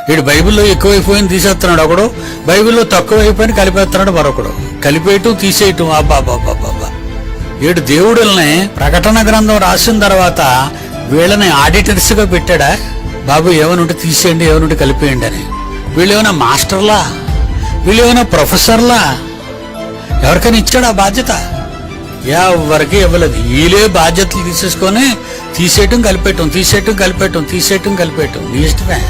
వీడు బైబిల్లో ఎక్కువైపోయింది తీసేస్తున్నాడు ఒకడు, బైబిల్లో తక్కువైపోయిన కలిపేస్తున్నాడు మరొకడు. కలిపేయటం తీసేయటం, అబ్బాబ్బాబ్బాబ్బా. వీడు దేవుడుల్ని ప్రకటన గ్రంథం రాసిన తర్వాత వీళ్ళని ఆడిటర్స్ గా పెట్టాడా? బాబు ఏమైనా ఉంటే తీసేయండి, ఏమైనా ఉంటే కలిపేయండి అని. వీళ్ళు ఏమైనా మాస్టర్లా, వీళ్ళు ఏమైనా ప్రొఫెసర్లా? ఎవరికైనా ఇచ్చాడు ఆ బాధ్యత? ఎవరికి ఇవ్వలేదు. వీళ్ళే బాధ్యతలు తీసేసుకొని తీసేయటం కలిపేయటం, తీసేయటం కలిపేయటం, తీసేయటం కలిపేయటం. నీ ఇష్టమే.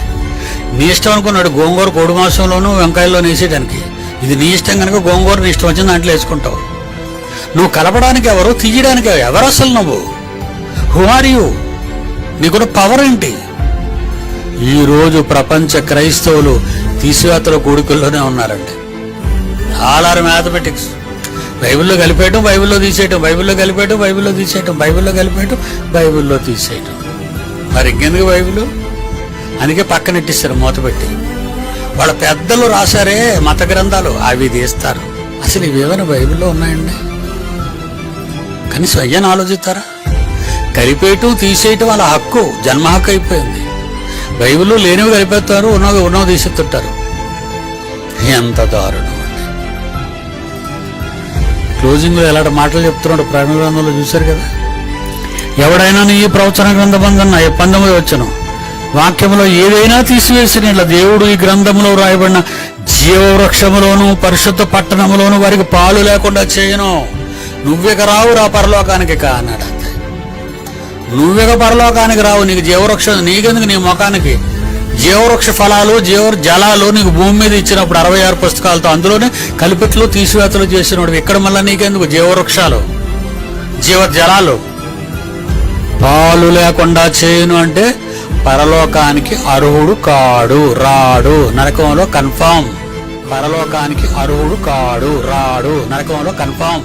నీ ఇష్టం అనుకున్నాడు గోంగూర కోడి మాంసంలోనూ వెంకాయల్లోనూ వేసేయడానికి. ఇది నీ ఇష్టం కనుక గోంగూర నీ ఇష్టం వచ్చిన దాంట్లో వేసుకుంటావు. నువ్వు కలపడానికి ఎవరు, తీయడానికి ఎవరు? అసలు నువ్వు హూ ఆర్ యూ? నీకున్న పవర్ ఏంటి? ఈరోజు ప్రపంచ క్రైస్తవులు తీసివేతల కూడికల్లోనే ఉన్నారండి. All or mathematics. బైబిల్లో కలిపేయటం, బైబిల్లో తీసేయటం, బైబిల్లో కలిపేయటం, బైబిల్లో తీసేయటం, బైబిల్లో కలిపేయటం, బైబిల్లో తీసేయటం. మరి ఇంకెందుకు బైబిల్? అందుకే పక్కనెట్టిస్తారు మూతపెట్టి. వాళ్ళ పెద్దలు రాశారే మత గ్రంథాలు, అవి తీస్తారు. అసలు ఇవేమైనా బైబిల్లో ఉన్నాయండి? కనీసం అయ్యని ఆలోచిస్తారా? కలిపేయటం తీసేయటం వాళ్ళ హక్కు, జన్మ హక్కు అయిపోయింది. బైబిల్లో లేనివి కలిపేస్తారు, ఉన్నవి తీసేస్తుంటారు. ఎంత దారుణం అండి. క్లోజింగ్ లో ఎలాంటి మాటలు చెప్తున్నాడు ప్రకటన గ్రంథంలో చూశారు కదా. ఎవడైనా నీ ప్రవచన గ్రంథబంధన్న 19 వచ్చును వాక్యంలో ఏదైనా తీసివేసిన ఇట్లా దేవుడు ఈ గ్రంథంలో రాయబడిన జీవవృక్షములోను పరిశుద్ధ పట్టణములోను వారికి పాలు లేకుండా చేయను. నువ్విక రావు రా పరలోకానికి కా అన్నాడు. అంతే, నువ్విక పరలోకానికి రావు. నీకు జీవవృక్షం నీకెందుకు? నీ ముఖానికి జీవవృక్ష ఫలాలు, జలాలు నీకు భూమి మీద ఇచ్చినప్పుడు 66 పుస్తకాలతో అందులోనే కలిపెట్లు తీసివేతలు చేసినప్పుడు ఇక్కడ మళ్ళీ నీకెందుకు జీవవృక్షాలు, జలాలు? పాలు లేకుండా చేయను అంటే పరలోకానికి అర్హుడు కాడు, రాడు. నరకంలో కన్ఫామ్. పరలోకానికి అర్హుడు కాడు, రాడు. నరకంలో కన్ఫామ్.